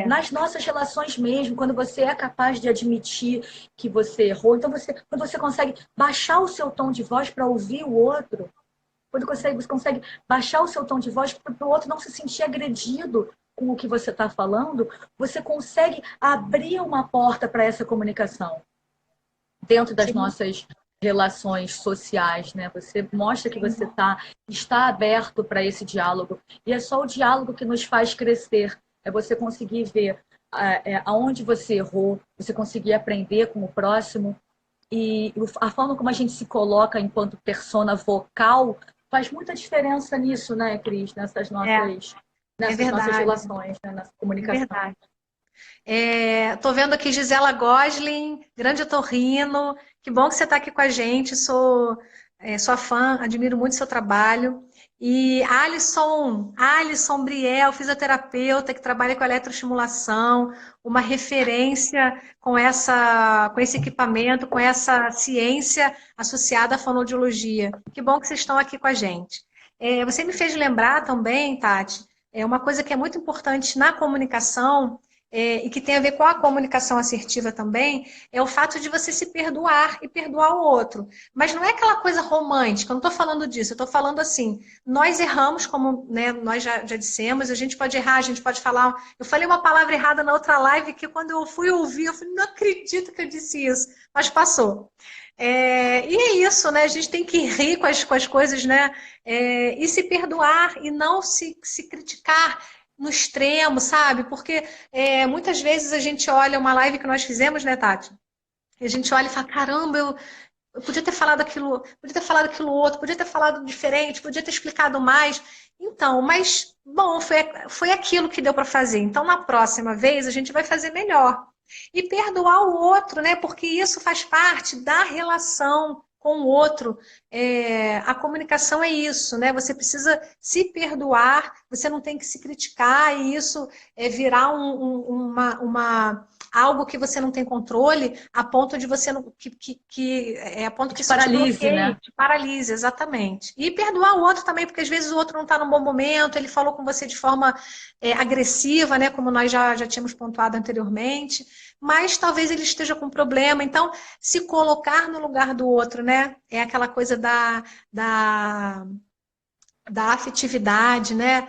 Nas nossas relações mesmo, quando você é capaz de admitir que você errou, então quando você consegue baixar o seu tom de voz para ouvir o outro, quando você consegue baixar o seu tom de voz para o outro não se sentir agredido com o que você está falando, você consegue abrir uma porta para essa comunicação dentro das nossas relações sociais, né? Você mostra que você está aberto para esse diálogo. E é só o diálogo que nos faz crescer. É você conseguir ver aonde você errou, você conseguir aprender com o próximo. E a forma como a gente se coloca enquanto persona vocal faz muita diferença nisso, né, Cris? Nessas nossas relações, né? Nessa comunicação. Verdade. Tô vendo aqui Gisela Gosling, grande otorrino. Que bom que você está aqui com a gente. Sou fã, admiro muito seu trabalho. E Alisson Briel, fisioterapeuta que trabalha com eletroestimulação, uma referência com esse equipamento, com essa ciência associada à fonoaudiologia. Que bom que vocês estão aqui com a gente. Você me fez lembrar também, Tati, uma coisa que é muito importante na comunicação, e que tem a ver com a comunicação assertiva também, é o fato de você se perdoar e perdoar o outro. Mas não é aquela coisa romântica, eu não estou falando disso, eu estou falando assim, nós erramos, como, né, nós já dissemos, a gente pode errar, a gente pode falar... Eu falei uma palavra errada na outra live que quando eu fui ouvir, eu falei, não acredito que eu disse isso, mas passou. E é isso, né? A gente tem que rir com as coisas, né? E se perdoar e não se criticar no extremo, sabe? Porque muitas vezes a gente olha uma live que nós fizemos, né, Tati? E a gente olha e fala, caramba, eu podia ter falado aquilo outro, podia ter falado diferente, podia ter explicado mais. Então, mas, bom, foi aquilo que deu para fazer. Então, na próxima vez, a gente vai fazer melhor. E perdoar o outro, né? Porque isso faz parte da relação com o outro. A comunicação é isso, né? Você precisa se perdoar, você não tem que se criticar, e isso virar algo que você não tem controle, a ponto de você não, a ponto que isso paralise, te bloqueie, né? te paralise, exatamente. E perdoar o outro também, porque às vezes o outro não está num bom momento, ele falou com você de forma agressiva, né? Como nós já tínhamos pontuado anteriormente, mas talvez ele esteja com problema. Então, se colocar no lugar do outro, né? É aquela coisa da afetividade, né?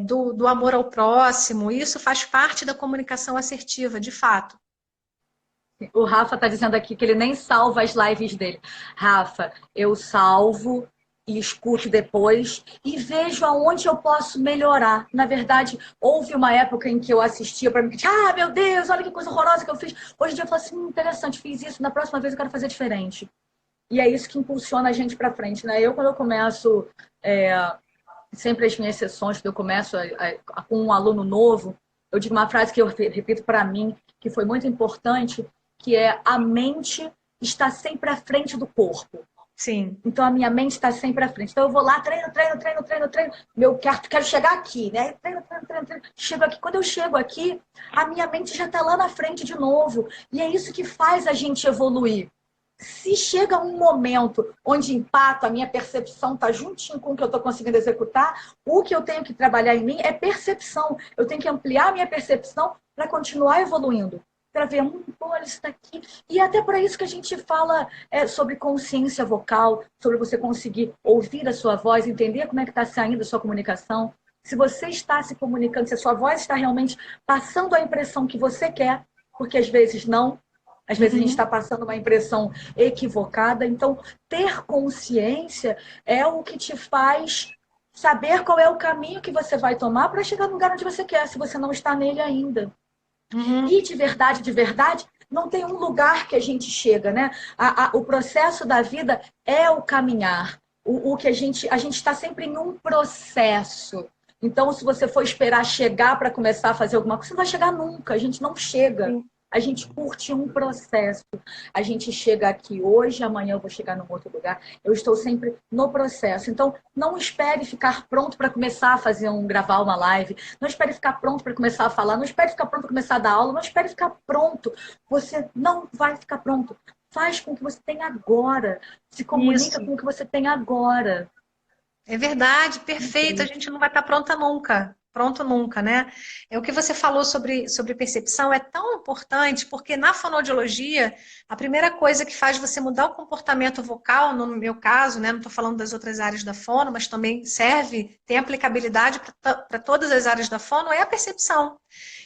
Do amor ao próximo. Isso faz parte da comunicação assertiva, de fato. O Rafa está dizendo aqui que ele nem salva as lives dele. Rafa, eu salvo e escuto depois e vejo aonde eu posso melhorar. Na verdade, houve uma época em que eu assistia para mim, meu Deus, olha que coisa horrorosa que eu fiz. Hoje em dia eu falo assim, interessante, fiz isso, na próxima vez eu quero fazer diferente. E é isso que impulsiona a gente para frente, né? Quando eu começo, sempre as minhas sessões, quando eu começo com um aluno novo, eu digo uma frase que eu repito para mim, que foi muito importante, que é: a mente está sempre à frente do corpo. Sim. Então, a minha mente está sempre à frente. Então, eu vou lá, treino. Quero chegar aqui, né? Treino. Chego aqui. Quando eu chego aqui, a minha mente já está lá na frente de novo. E é isso que faz a gente evoluir. Se chega um momento onde empata, a minha percepção está juntinho com o que eu estou conseguindo executar, o que eu tenho que trabalhar em mim é percepção. Eu tenho que ampliar a minha percepção para continuar evoluindo. Para ver, olha, isso daqui. E até por isso que a gente fala sobre consciência vocal, sobre você conseguir ouvir a sua voz, entender como é que está saindo a sua comunicação. Se você está se comunicando, se a sua voz está realmente passando a impressão que você quer, porque às vezes não, às vezes a gente está passando uma impressão equivocada. Então, ter consciência é o que te faz saber qual é o caminho que você vai tomar para chegar no lugar onde você quer, se você não está nele ainda. E de verdade, não tem um lugar que a gente chega, né? O processo da vida é o caminhar. O que a gente está sempre em um processo. Então, se você for esperar chegar para começar a fazer alguma coisa, você não vai chegar nunca. A gente não chega. Sim. A gente curte um processo. A gente chega aqui hoje, amanhã eu vou chegar num outro lugar. Eu estou sempre no processo. Então, não espere ficar pronto para começar a gravar uma live. Não espere ficar pronto para começar a falar. Não espere ficar pronto para começar a dar aula. Não espere ficar pronto. Você não vai ficar pronto. Faz com o que você tem agora. Se comunica com o que você tem agora. É verdade, perfeito. A gente não vai estar pronta nunca. Pronto nunca, né? O que você falou sobre percepção é tão importante, porque na fonoaudiologia, a primeira coisa que faz você mudar o comportamento vocal, no meu caso, né? Não estou falando das outras áreas da fono, mas também tem aplicabilidade para todas as áreas da fono, é a percepção.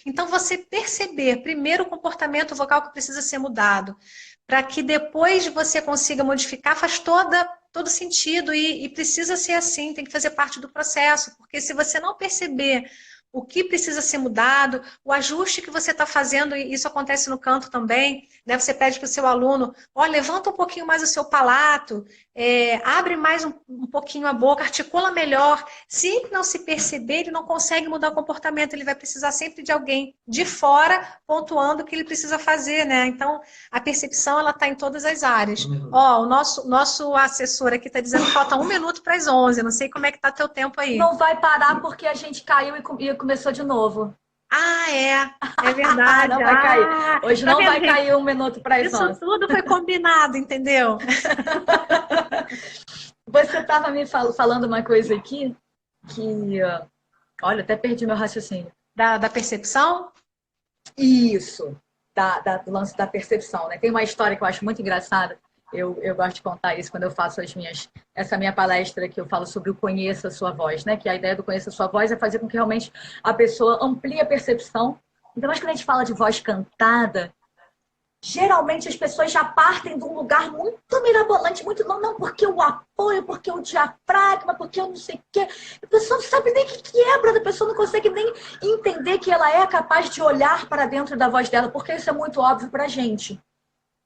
Então, você perceber primeiro o comportamento vocal que precisa ser mudado, para que depois você consiga modificar, faz todo sentido e precisa ser assim, tem que fazer parte do processo, porque se você não perceber o que precisa ser mudado, o ajuste que você está fazendo, e isso acontece no canto também, né? Você pede para o seu aluno, levanta um pouquinho mais o seu palato, abre mais um pouquinho a boca, articula melhor. Se ele não se perceber, ele não consegue mudar o comportamento, ele vai precisar sempre de alguém de fora pontuando o que ele precisa fazer, né? Então, a percepção, ela está em todas as áreas. Ó, o nosso assessor aqui está dizendo que falta 1 minuto para as 11, não sei como é que está teu tempo aí. Não vai parar porque a gente caiu e começou de novo. Ah, é verdade. Não vai cair. Hoje não vai cair 1 minuto para as 11. Isso tudo foi combinado, entendeu? Você estava me falando uma coisa aqui que, olha, até perdi meu raciocínio. Da percepção? Isso, do lance da percepção, né? Tem uma história que eu acho muito engraçada. Eu gosto de contar isso quando eu faço essa minha palestra que eu falo sobre o conheça a sua voz, né? Que a ideia do conheça a sua voz é fazer com que realmente a pessoa amplie a percepção. Então, mas quando a gente fala de voz cantada, geralmente as pessoas já partem de um lugar muito mirabolante, muito não, porque o apoio, porque o diafragma, porque eu não sei o quê. A pessoa não sabe nem o que é, a pessoa não consegue nem entender que ela é capaz de olhar para dentro da voz dela, porque isso é muito óbvio para a gente,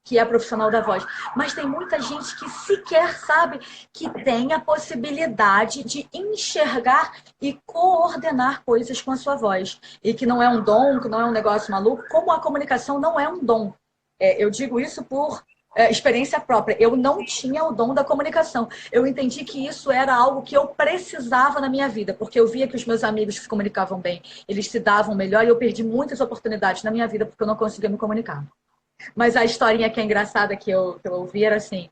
que é profissional da voz. Mas tem muita gente que sequer sabe que tem a possibilidade de enxergar e coordenar coisas com a sua voz. E que não é um dom, que não é um negócio maluco, como a comunicação não é um dom. Eu digo isso por experiência própria. Eu não tinha o dom da comunicação. Eu entendi que isso era algo que eu precisava na minha vida, porque eu via que os meus amigos se comunicavam bem, eles se davam melhor, e eu perdi muitas oportunidades na minha vida porque eu não conseguia me comunicar. Mas a historinha que é engraçada que eu ouvi era assim,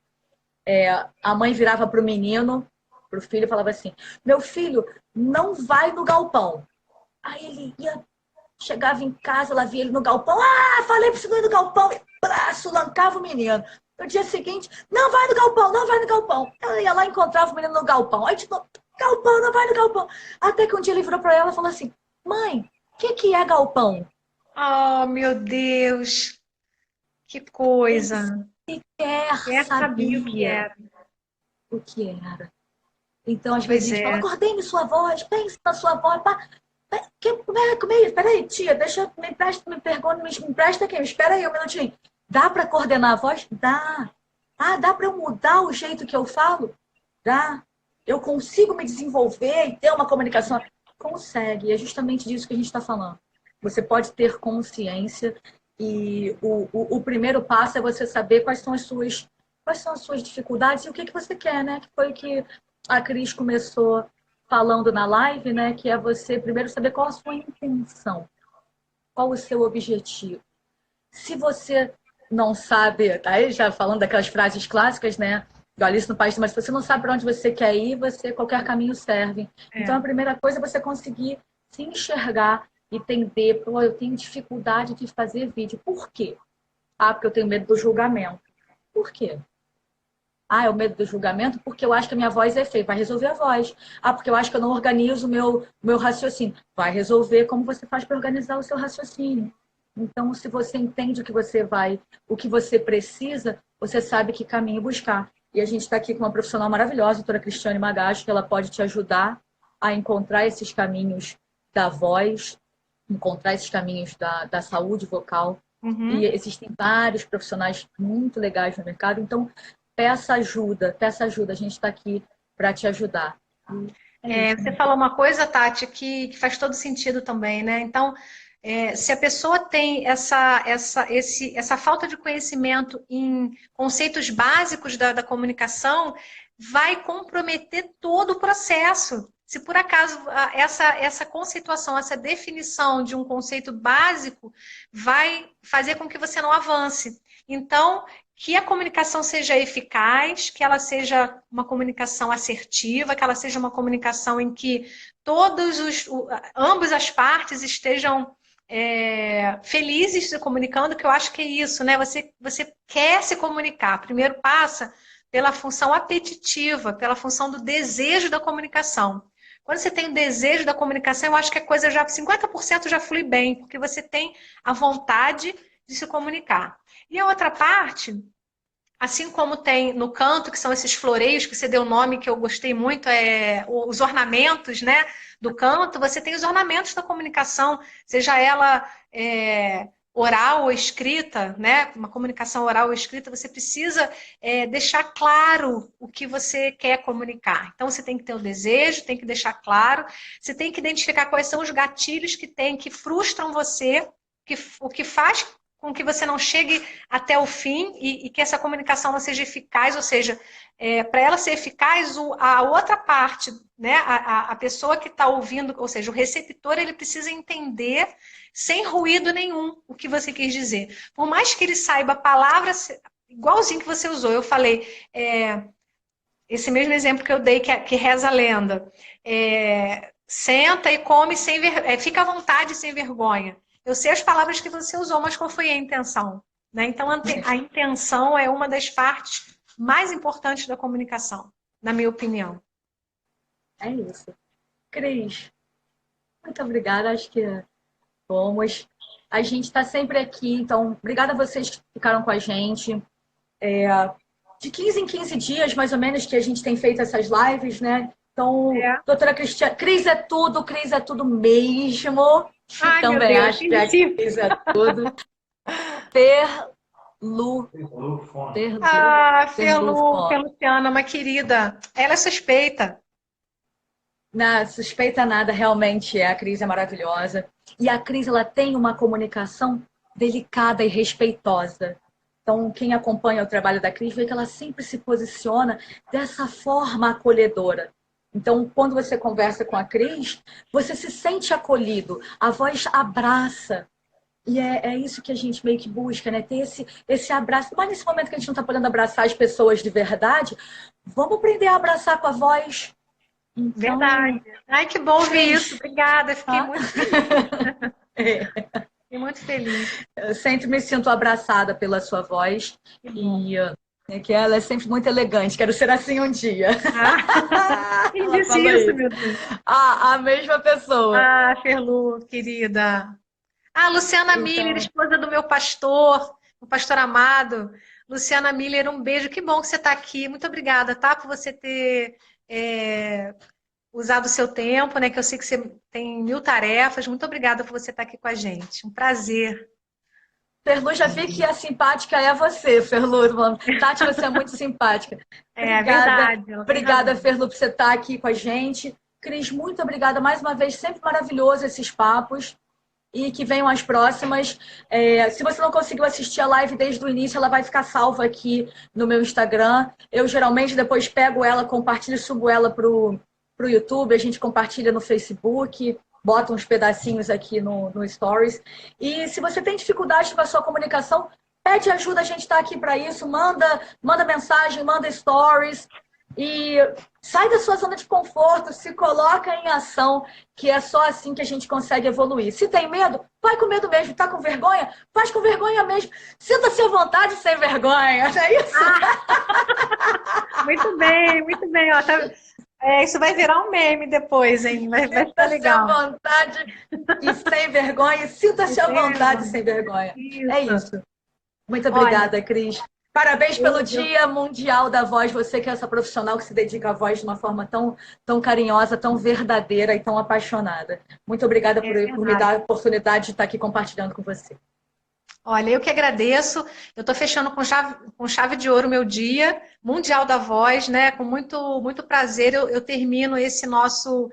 a mãe virava para o menino, para o filho, e falava assim, meu filho, não vai no galpão. Aí ele chegava em casa, ela via ele no galpão, falei para você não ir no galpão, braço, lancava o menino. No dia seguinte, não vai no galpão, não vai no galpão. Ela ia lá e encontrava o menino no galpão. Aí tipo, galpão, não vai no galpão. Até que um dia ele virou para ela e falou assim, mãe, o que é galpão? Oh, meu Deus! Que coisa! Ele sabia o que era. O que era. Então, às vezes, a gente fala, acordei na sua voz, pense na sua voz. Como é isso? Peraí, tia, me empresta aqui, espera aí um minutinho. Dá para coordenar a voz? Dá. Dá para eu mudar o jeito que eu falo? Dá. Eu consigo me desenvolver e ter uma comunicação? Consegue. É justamente disso que a gente está falando. Você pode ter consciência. E o primeiro passo é você saber quais são as suas dificuldades e o que você quer, né? Que foi o que a Cris começou falando na live, né? Que é você primeiro saber qual a sua intenção, qual o seu objetivo. Se você não sabe, tá aí já falando daquelas frases clássicas, né? Do Alice no País, mas se você não sabe para onde você quer ir, qualquer caminho serve. Então a primeira coisa é você conseguir se enxergar e entender, eu tenho dificuldade de fazer vídeo. Por quê? Porque eu tenho medo do julgamento. Por quê? É o medo do julgamento porque eu acho que a minha voz é feia. Vai resolver a voz. Porque eu acho que eu não organizo o meu raciocínio. Vai resolver como você faz para organizar o seu raciocínio. Então, se você entende o que você precisa, você sabe que caminho buscar. E a gente está aqui com uma profissional maravilhosa, a doutora Cristiane Magacho, que ela pode te ajudar a encontrar esses caminhos da voz, encontrar esses caminhos da saúde vocal. Uhum. E existem vários profissionais muito legais no mercado. Então, peça ajuda. A gente está aqui para te ajudar. Você falou uma coisa, Tati, que faz todo sentido também, né? Então, se a pessoa tem essa falta de conhecimento em conceitos básicos da comunicação, vai comprometer todo o processo. Se por acaso essa conceituação, essa definição de um conceito básico vai fazer com que você não avance. Então, que a comunicação seja eficaz, que ela seja uma comunicação assertiva, que ela seja uma comunicação em que ambas as partes estejam felizes se comunicando, que eu acho que é isso, né? Você quer se comunicar. Primeiro passa pela função apetitiva, pela função do desejo da comunicação. Quando você tem o desejo da comunicação, eu acho que a coisa 50% já flui bem, porque você tem a vontade de se comunicar. E a outra parte, assim como tem no canto, que são esses floreios, que você deu o nome, que eu gostei muito, os ornamentos, né, do canto, você tem os ornamentos da comunicação, seja ela oral ou escrita, né? Uma comunicação oral ou escrita, você precisa deixar claro o que você quer comunicar. Então, você tem que ter o desejo, tem que deixar claro, você tem que identificar quais são os gatilhos que frustram você, o que faz com que você não chegue até o fim e que essa comunicação não seja eficaz, ou seja, para ela ser eficaz, a outra parte, né, a pessoa que está ouvindo, ou seja, o receptor, ele precisa entender sem ruído nenhum o que você quis dizer. Por mais que ele saiba palavras igualzinho que você usou, eu falei, esse mesmo exemplo que eu dei, que reza a lenda, senta e come sem fica à vontade sem vergonha. Eu sei as palavras que você usou, mas qual foi a intenção? Né? Então, a intenção é uma das partes mais importantes da comunicação, na minha opinião. É isso. Cris, muito obrigada. Acho que fomos. A gente está sempre aqui, então, obrigada a vocês que ficaram com a gente. De 15 em 15 dias, mais ou menos, que a gente tem feito essas lives, né? Então, doutora Cristiane, Cris é tudo mesmo. Ai, também meu Deus, acho que a Cris é tudo. Luciana, uma querida. Ela é suspeita. Não, suspeita nada, realmente a Cris é maravilhosa. E a Cris, ela tem uma comunicação delicada e respeitosa. Então, quem acompanha o trabalho da Cris vê que ela sempre se posiciona dessa forma acolhedora. Então, quando você conversa com a Cris, você se sente acolhido, a voz abraça. E é isso que a gente meio que busca, né? Ter esse abraço. Mas nesse momento que a gente não está podendo abraçar as pessoas de verdade, vamos aprender a abraçar com a voz. Então, verdade. Ai, que bom ouvir isso. Obrigada, fiquei muito feliz. Fiquei muito feliz. Eu sempre me sinto abraçada pela sua voz. E que ela é sempre muito elegante. Quero ser assim um dia. Quem disse isso, meu Deus? A mesma pessoa. Ferlu, querida. Luciana Miller, esposa do meu pastor, o pastor amado. Luciana Miller, um beijo. Que bom que você está aqui. Muito obrigada, tá? Por você ter usado o seu tempo, né? Que eu sei que você tem 1000 tarefas. Muito obrigada por você estar aqui com a gente. Um prazer. Ferlu, já vi que a simpática é você, Ferlu. Tati, você é muito simpática. Verdade. Obrigada, Ferlu, por você estar aqui com a gente. Cris, muito obrigada mais uma vez. Sempre maravilhoso esses papos. E que venham as próximas. Se você não conseguiu assistir a live desde o início, ela vai ficar salva aqui no meu Instagram. Eu geralmente depois pego ela, compartilho e subo ela para o YouTube. A gente compartilha no Facebook, bota uns pedacinhos aqui no Stories. E se você tem dificuldade com a sua comunicação, pede ajuda, a gente está aqui para isso. Manda mensagem, manda stories. E sai da sua zona de conforto, se coloca em ação, que é só assim que a gente consegue evoluir. Se tem medo, vai com medo mesmo. Tá com vergonha? Faz com vergonha mesmo. Sinta-se à vontade sem vergonha, não é isso? Muito bem, muito bem. Ó, isso vai virar um meme depois, hein? Vai ficar legal. Sinta-se à vontade e sem vergonha. Sinta-se à vontade sem vergonha. Isso. É isso. Muito obrigada, Cris. Parabéns pelo Dia Mundial da Voz. Você que é essa profissional que se dedica à voz de uma forma tão carinhosa, tão verdadeira e tão apaixonada. Muito obrigada por me dar a oportunidade de estar aqui compartilhando com você. Olha, eu que agradeço. Eu estou fechando com chave de ouro o meu Dia Mundial da Voz, né? Com muito prazer eu termino esse nosso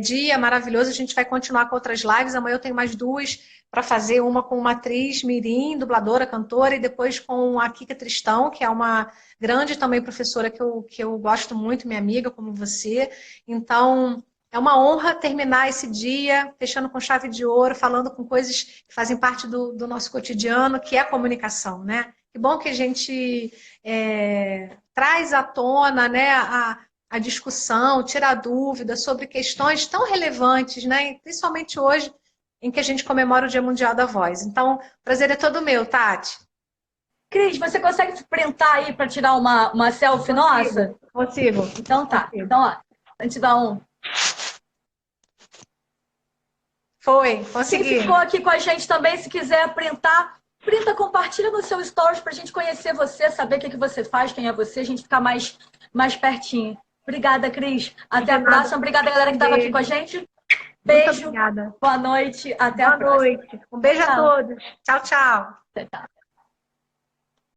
dia maravilhoso. A gente vai continuar com outras lives. Amanhã eu tenho mais 2 para fazer, uma com uma atriz mirim, dubladora, cantora, e depois com a Kika Tristão, que é uma grande também professora que eu gosto muito, minha amiga, como você. Então, é uma honra terminar esse dia, fechando com chave de ouro, falando com coisas que fazem parte do nosso cotidiano, que é a comunicação, né? Que bom que a gente traz à tona, né, a discussão, tira a dúvida sobre questões tão relevantes, né? Principalmente hoje, em que a gente comemora o Dia Mundial da Voz. Então, o prazer é todo meu, Tati. Cris, você consegue printar aí para tirar uma selfie nossa? Consigo. Então tá. Consigo. Então, ó, a gente dá um... Foi, consegui. Quem ficou aqui com a gente também, se quiser printar, printa, compartilha no seu stories para a gente conhecer você, saber o que você faz, quem é você, a gente ficar mais pertinho. Obrigada, Cris. Até a próxima. Obrigada, galera que estava aqui com a gente. Beijo, obrigada. boa noite, até a Boa próxima. noite. Um beijo a Tchau. todos. Tchau, tchau. Tchau.